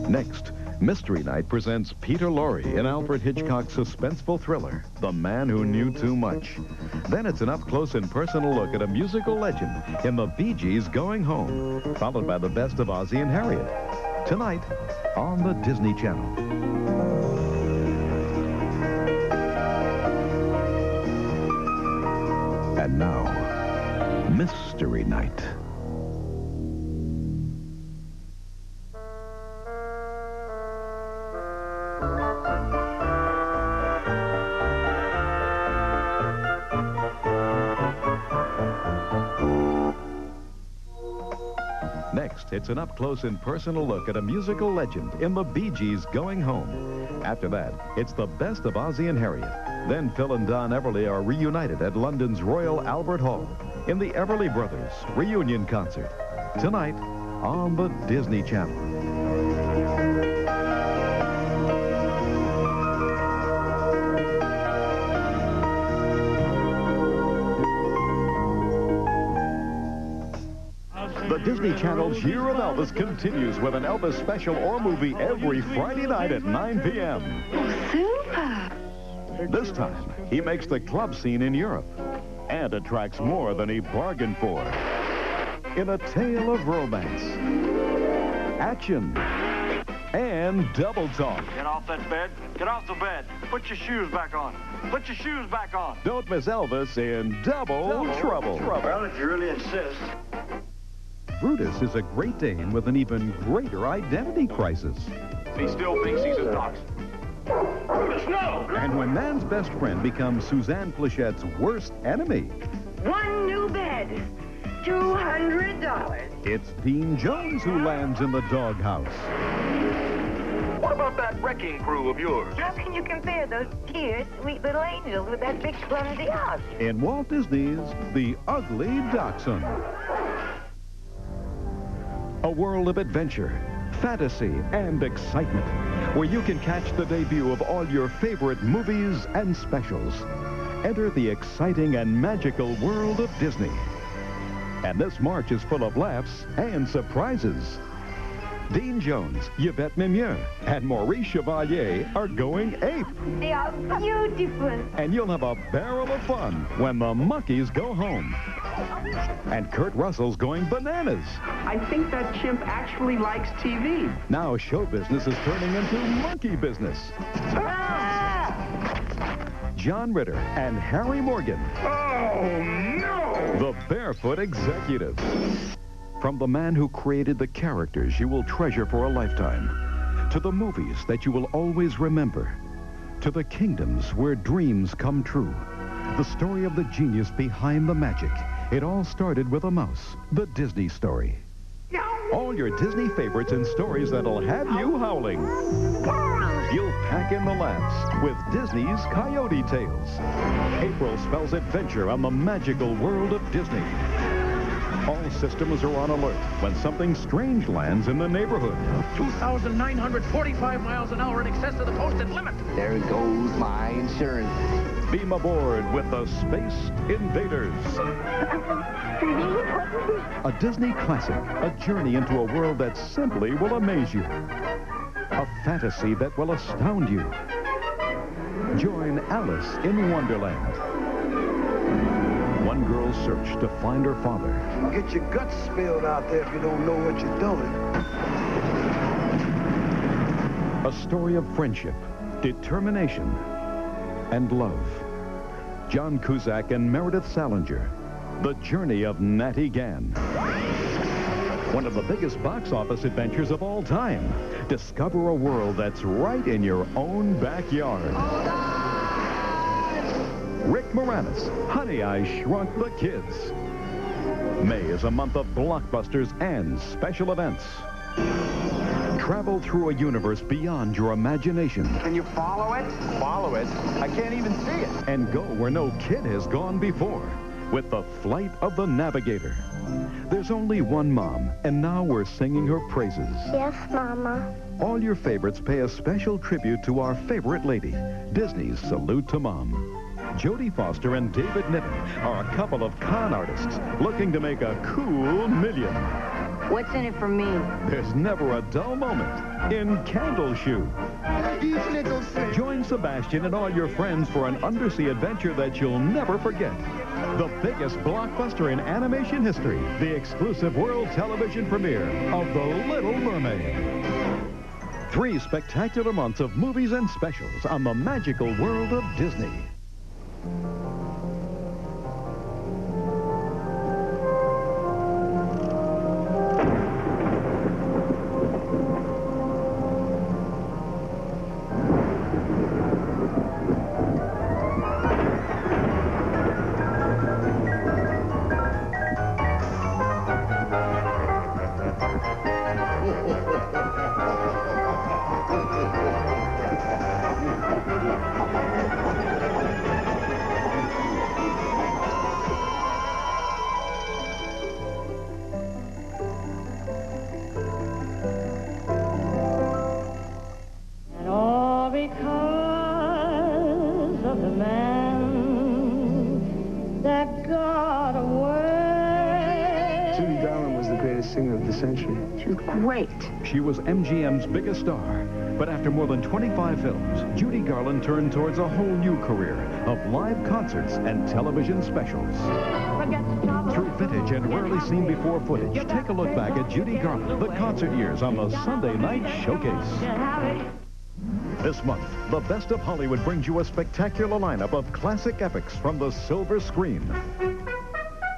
Next, Mystery Night presents Peter Lorre in Alfred Hitchcock's suspenseful thriller, The Man Who Knew Too Much. Then it's an up-close and personal look at a musical legend in the Bee Gees' Going Home, followed by the best of Ozzie and Harriet. Tonight on the Disney Channel. And now, Mystery Night. Next, it's an up-close and personal look at a musical legend in the Bee Gees' Going Home. After that, it's the best of Ozzie and Harriet. Then Phil and Don Everly are reunited at London's Royal Albert Hall in the Everly Brothers reunion concert. Tonight on the Disney Channel. The Disney Channel's Year of Elvis continues with an Elvis special or movie every Friday night at 9 p.m. Super! This time, he makes the club scene in Europe and attracts more than he bargained for in a tale of romance, action, and double talk. Get off that bed. Get off the bed. Put your shoes back on. Put your shoes back on. Don't miss Elvis in Double Trouble. Well, if you really insist. Brutus is a Great Dane with an even greater identity crisis. He still thinks he's a dachshund. Brutus, no! And when man's best friend becomes Suzanne Plechette's worst enemy, One new bed, $200. it's Dean Jones who lands in the doghouse. What about that wrecking crew of yours? How can you compare those dear, sweet little angels with that big, clumsy house? In Walt Disney's The Ugly Dachshund. A world of adventure, fantasy, and excitement, where you can catch the debut of all your favorite movies and specials. Enter the exciting and magical world of Disney. And this March is full of laughs and surprises. Dean Jones, Yvette Mimieux, and Maurice Chevalier are going ape. They are beautiful. And you'll have a barrel of fun when the monkeys go home. And Kurt Russell's going bananas. I think that chimp actually likes TV. Now show business is turning into monkey business. John Ritter and Harry Morgan. Oh, no! The Barefoot Executive. From the man who created the characters you will treasure for a lifetime, to the movies that you will always remember, to the kingdoms where dreams come true, the story of the genius behind the magic. It all started with a mouse, the Disney story. All your Disney favorites and stories that'll have you howling. You'll pack in the laughs with Disney's Coyote Tales. April spells adventure on the magical world of Disney. All systems are on alert when something strange lands in the neighborhood. 2,945 miles an hour in excess of the posted limit. There goes my insurance. Beam aboard with the Space Invaders. A Disney classic, a journey into a world that simply will amaze you. A fantasy that will astound you. Join Alice in Wonderland. One girl's search to find her father. Get your guts spilled out there if you don't know what you're doing. A story of friendship, determination, and love. John Cusack and Meredith Salinger. The Journey of Natty Gann. One of the biggest box office adventures of all time. Discover a world that's right in your own backyard. Rick Moranis, Honey, I Shrunk the Kids. May is a month of blockbusters and special events. Travel through a universe beyond your imagination. Can you follow it? Follow it? I can't even see it. And go where no kid has gone before. with The Flight of the Navigator. There's only one mom, and now we're singing her praises. Yes, Mama. All your favorites pay a special tribute to our favorite lady, Disney's Salute to Mom. Jodie Foster and David Niven are a couple of con artists looking to make a cool million. What's in it for me? There's never a dull moment in Candle Shoe. Join Sebastian and all your friends for an undersea adventure that you'll never forget. The biggest blockbuster in animation history, the exclusive world television premiere of The Little Mermaid. 3 spectacular months of movies and specials on the magical world of Disney. Singer of the century. She was great. She was MGM's biggest star. But after more than 25 films, Judy Garland turned towards a whole new career of live concerts and television specials. Through vintage and rarely seen before footage, take a look back at Judy Garland, the concert years on the Sunday Night Showcase. This month, the Best of Hollywood brings you a spectacular lineup of classic epics from the silver screen.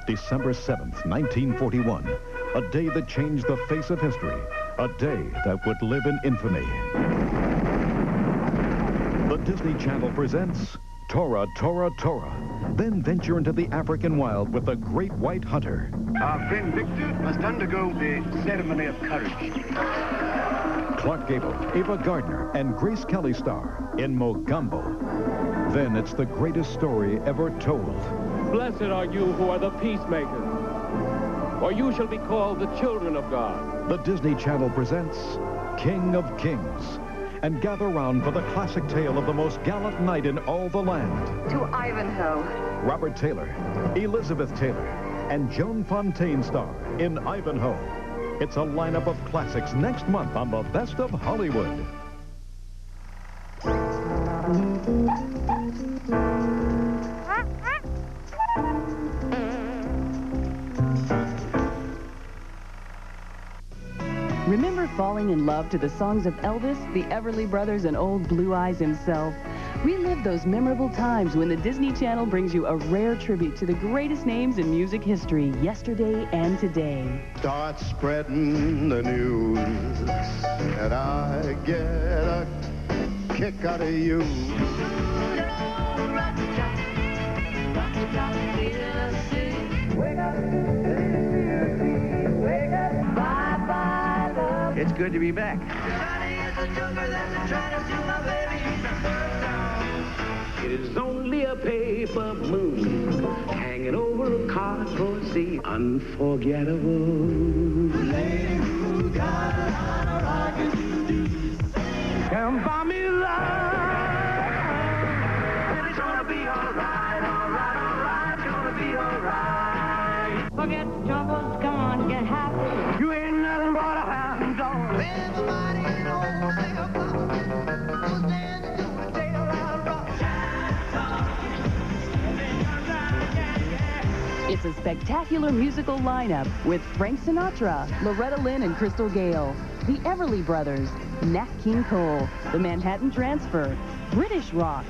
December 7th, 1941. A day that changed the face of history. A day that would live in infamy. The Disney Channel presents Tora, Tora, Tora. Then venture into the African wild with the Great White Hunter. Our friend Victor must undergo the ceremony of courage. Clark Gable, Ava Gardner, and Grace Kelly star in Mogambo. Then it's the greatest story ever told. Blessed are you who are the peacemakers, for you shall be called the children of God. The Disney Channel presents King of Kings. And gather round for the classic tale of the most gallant knight in all the land. To Ivanhoe. Robert Taylor, Elizabeth Taylor, and Joan Fontaine star in Ivanhoe. It's a lineup of classics next month on the Best of Hollywood. Remember falling in love to the songs of Elvis, the Everly Brothers, and old Blue Eyes himself? Relive those memorable times when the Disney Channel brings you a rare tribute to the greatest names in music history, yesterday and today. Start spreading the news, and I get a kick out of you. It's good to be back. It is only a paper moon hanging over a cardboard sea. Unforgettable. Come buy me love. And it's gonna be alright, alright, alright. It's gonna be alright. Forget the troubles, come on, get happy. You ain't nothing but a hound dog. Everybody knows they're standing to a tail around rock. It's a spectacular musical lineup with Frank Sinatra, Loretta Lynn and Crystal Gale, the Everly Brothers, Nat King Cole, the Manhattan Transfer, British Rock,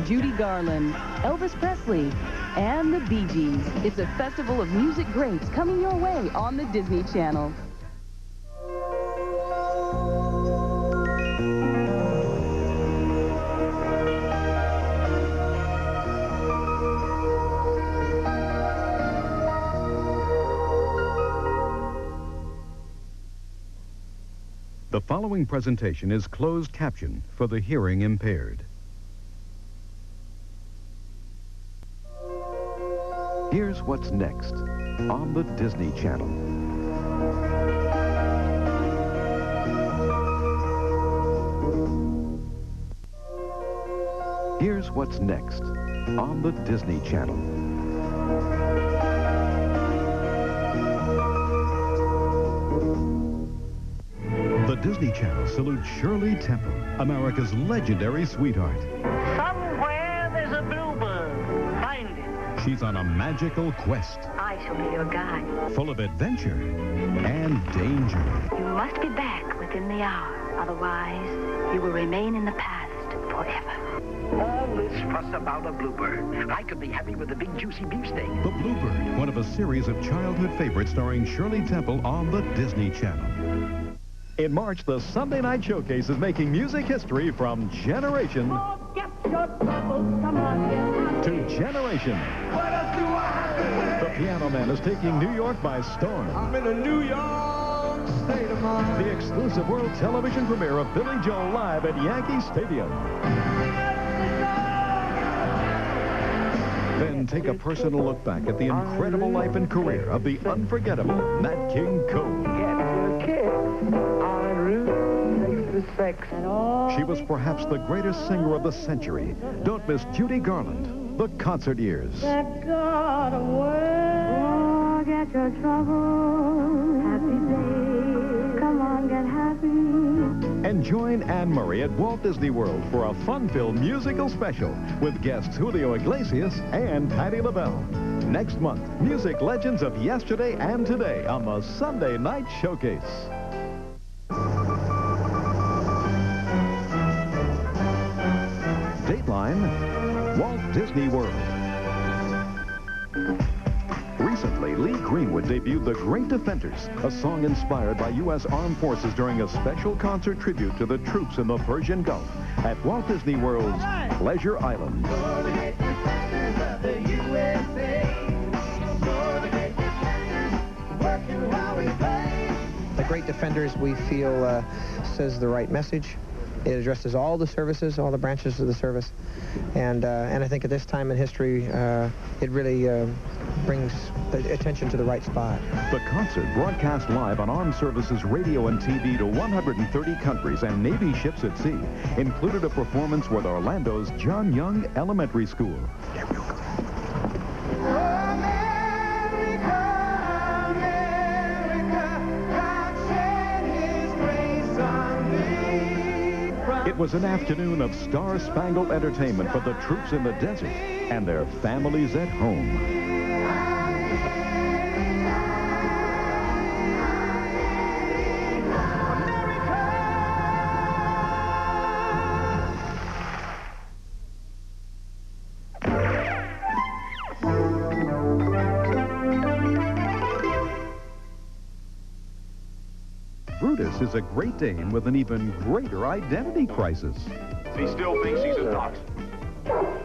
Judy Garland, Elvis Presley, and the Bee Gees. It's a festival of music greats coming your way on the Disney Channel. The following presentation is closed caption for the hearing impaired. Here's what's next on the Disney Channel. Here's what's next on the Disney Channel. The Disney Channel salutes Shirley Temple, America's legendary sweetheart. Somewhere there's a bluebird. Find it. She's on a magical quest. I shall be your guide. Full of adventure and danger. You must be back within the hour. Otherwise, you will remain in the past forever. All this fuss about a bluebird. I could be happy with a big juicy beefsteak. The Bluebird, one of a series of childhood favorites starring Shirley Temple on the Disney Channel. In March, the Sunday Night Showcase is making music history from generation to generation. The Piano Man is taking New York by storm. I'm in a New York state of mind. The exclusive world television premiere of Billy Joel live at Yankee Stadium. Then take a personal look back at the incredible life and career of the unforgettable Nat King Cole. She was perhaps the greatest singer of the century. Don't miss Judy Garland, The Concert Years. Let God away. Forget your troubles. Happy days. Come on, get happy. And join Anne-Marie at Walt Disney World for a fun-filled musical special with guests Julio Iglesias and Patti LaBelle. Next month, music legends of yesterday and today on the Sunday Night Showcase. Dateline, Walt Disney World. Recently, Lee Greenwood debuted The Great Defenders, a song inspired by U.S. Armed Forces during a special concert tribute to the troops in the Persian Gulf at Walt Disney World's Pleasure Island. The Great Defenders, we feel, says the right message. It addresses all the services, all the branches of the service. And I think at this time in history, it really brings attention to the right spot. The concert, broadcast live on Armed Services Radio and TV to 130 countries and Navy ships at sea, included a performance with Orlando's John Young Elementary School. It was an afternoon of star-spangled entertainment for the troops in the desert and their families at home. Brutus is a Great Dane with an even greater identity crisis. He still thinks he's a dachshund.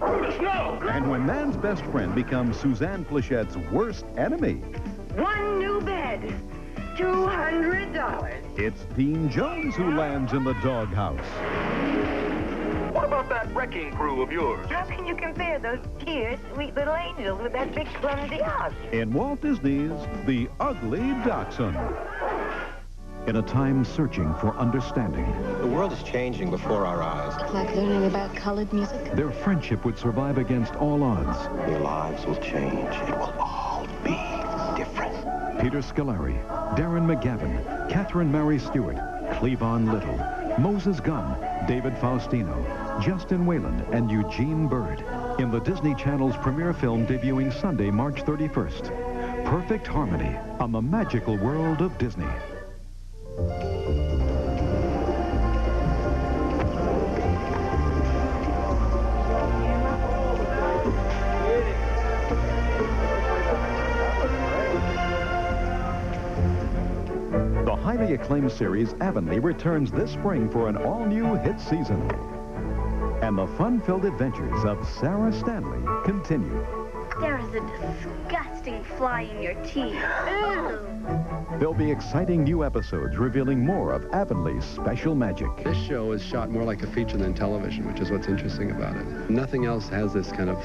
Brutus, no! And when man's best friend becomes Suzanne Plechette's worst enemy. One new bed, $200. It's Dean Jones who lands in the doghouse. What about that wrecking crew of yours? How can you compare those dear, sweet little angels with that big, clumsy house? In Walt Disney's The Ugly Dachshund. In a time searching for understanding. The world is changing before our eyes. Like learning about colored music? Their friendship would survive against all odds. Your lives will change. It will all be different. Peter Scolari, Darren McGavin, Catherine Mary Stewart, Cleavon Little, Moses Gunn, David Faustino, Justin Wayland, and Eugene Bird in the Disney Channel's premiere film debuting Sunday, March 31st. Perfect Harmony on the magical world of Disney. The highly acclaimed series Avonlea returns this spring for an all-new hit season. And the fun-filled adventures of Sarah Stanley continue. There is a disgusting fly in your teeth. Ew. There'll be exciting new episodes revealing more of Avonlea's special magic. This show is shot more like a feature than television, which is what's interesting about it. Nothing else has this kind of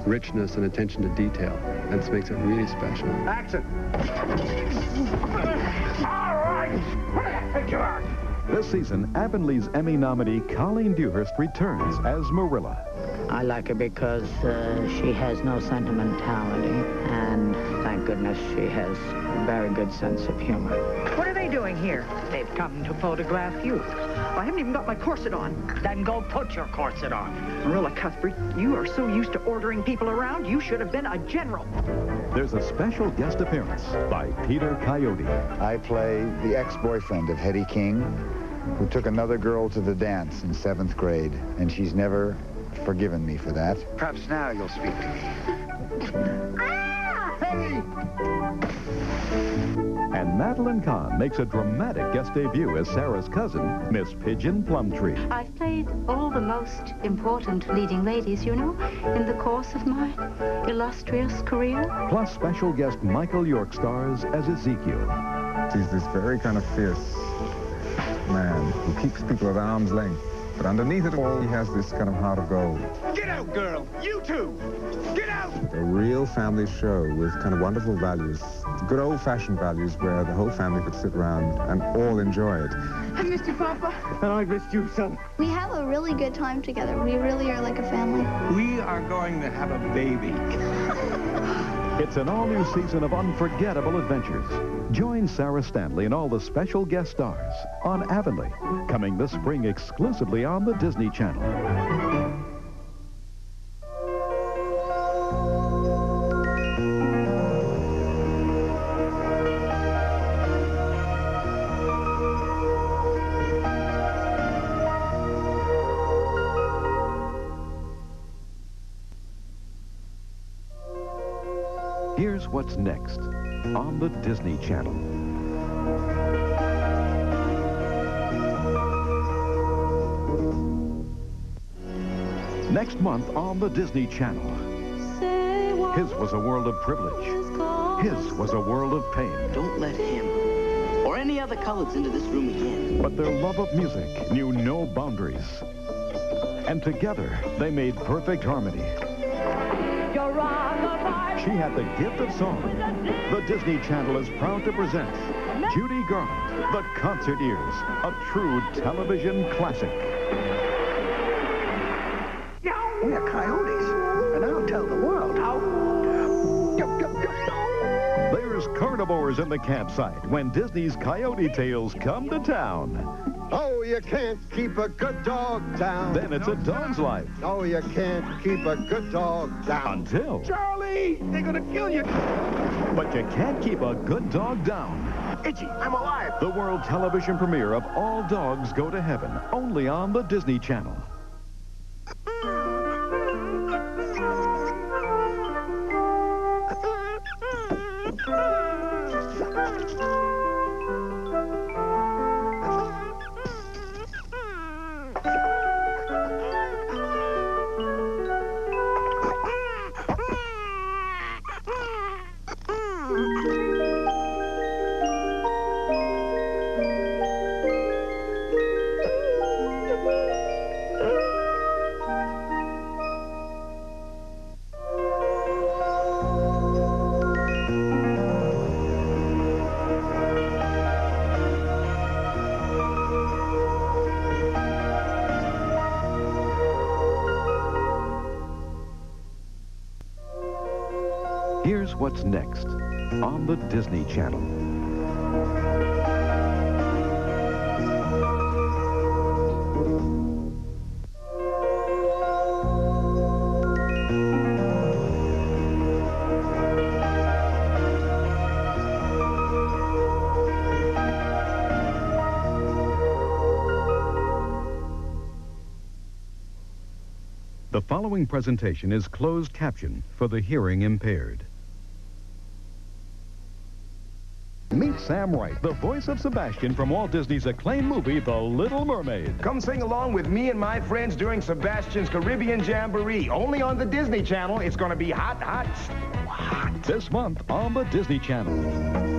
richness and attention to detail. That makes it really special. Action! All right! Take your arm. This season, Avonlea's Emmy nominee Colleen Dewhurst returns as Marilla. I like her because she has no sentimentality, and thank goodness she has a very good sense of humor. What are they doing here? They've come to photograph you. I haven't even got my corset on. Then go put your corset on. Marilla Cuthbert, you are so used to ordering people around, you should have been a general. There's a special guest appearance by Peter Coyote. I play the ex-boyfriend of Hetty King, who took another girl to the dance in 7th grade, and she's never forgiven me for that. Perhaps now you'll speak to me. Ah! Hey! And Madeline Kahn makes a dramatic guest debut as Sarah's cousin, Miss Pigeon Plumtree. I've played all the most important leading ladies, you know, in the course of my illustrious career. Plus special guest Michael York stars as Ezekiel. He's this very kind of fierce man who keeps people at arm's length. But underneath it all, he has this kind of heart of gold. Get out, girl! You too! Get out! A real family show with kind of wonderful values, good old-fashioned values where the whole family could sit around and all enjoy it. I missed you, Papa. And I missed you, son. We have a really good time together. We really are like a family. We are going to have a baby. It's an all-new season of unforgettable adventures. Join Sarah Stanley and all the special guest stars on Avonlea, coming this spring exclusively on the Disney Channel. Here's what's next on the Disney Channel. Next month on the Disney Channel. His was a world of privilege. His was a world of pain. Don't let him or any other colors into this room again. But their love of music knew no boundaries. And together, they made perfect harmony. She had the gift of song. The Disney Channel is proud to present Judy Garland, The Concert Years, a true television classic. We're coyotes, and I'll tell the world how. There's carnivores in the campsite when Disney's Coyote Tales come to town. Oh, you can't keep a good dog down. Then it's A Dog's Life. Oh, you can't keep a good dog down. Until... Charlie! They're gonna kill you! But you can't keep a good dog down. Itchy, I'm alive! The world television premiere of All Dogs Go to Heaven, only on the Disney Channel. Here's what's next on the Disney Channel. The following presentation is closed caption for the hearing impaired. Meet Sam Wright, the voice of Sebastian from Walt Disney's acclaimed movie, The Little Mermaid. Come sing along with me and my friends during Sebastian's Caribbean Jamboree. Only on the Disney Channel. It's going to be hot, hot, hot. This month on the Disney Channel.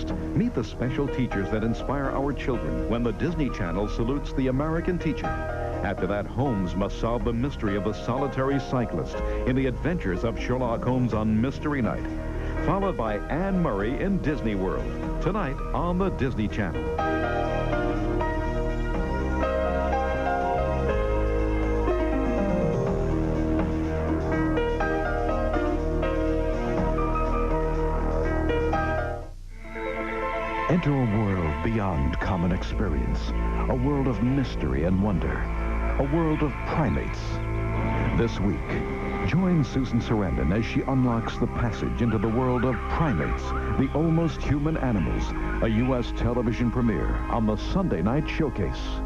Next, meet the special teachers that inspire our children when the Disney Channel salutes the American teacher. After that, Holmes must solve the mystery of the solitary cyclist in the adventures of Sherlock Holmes on Mystery Night. Followed by Anne Murray in Disney World, tonight on the Disney Channel. Enter a world beyond common experience, a world of mystery and wonder, a world of primates. This week, join Susan Sarandon as she unlocks the passage into the world of primates, the almost human animals, a U.S. television premiere on the Sunday Night Showcase.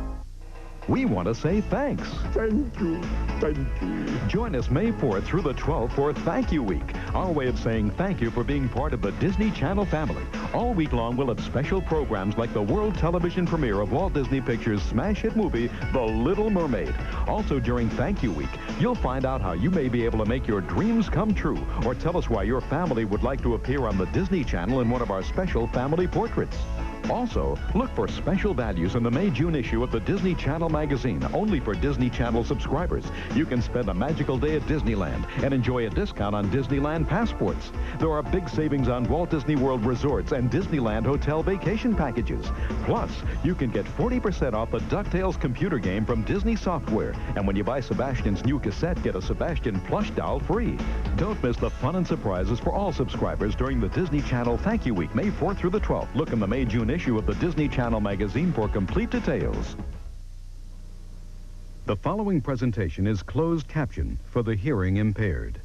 We want to say thanks. Thank you. Thank you. Join us May 4th through the 12th for Thank You Week, our way of saying thank you for being part of the Disney Channel family. All week long, we'll have special programs like the world television premiere of Walt Disney Pictures' smash hit movie, The Little Mermaid. Also during Thank You Week, you'll find out how you may be able to make your dreams come true, or tell us why your family would like to appear on the Disney Channel in one of our special family portraits. Also, look for special values in the May-June issue of the Disney Channel magazine, only for Disney Channel subscribers. You can spend a magical day at Disneyland and enjoy a discount on Disneyland passports. There are big savings on Walt Disney World resorts and Disneyland hotel vacation packages. Plus, you can get 40% off the DuckTales computer game from Disney Software. And when you buy Sebastian's new cassette, get a Sebastian plush doll free. Don't miss the fun and surprises for all subscribers during the Disney Channel Thank You Week, May 4th through the 12th. Look in the May-June issue of the Disney Channel magazine for complete details. The following presentation is closed caption for the hearing impaired.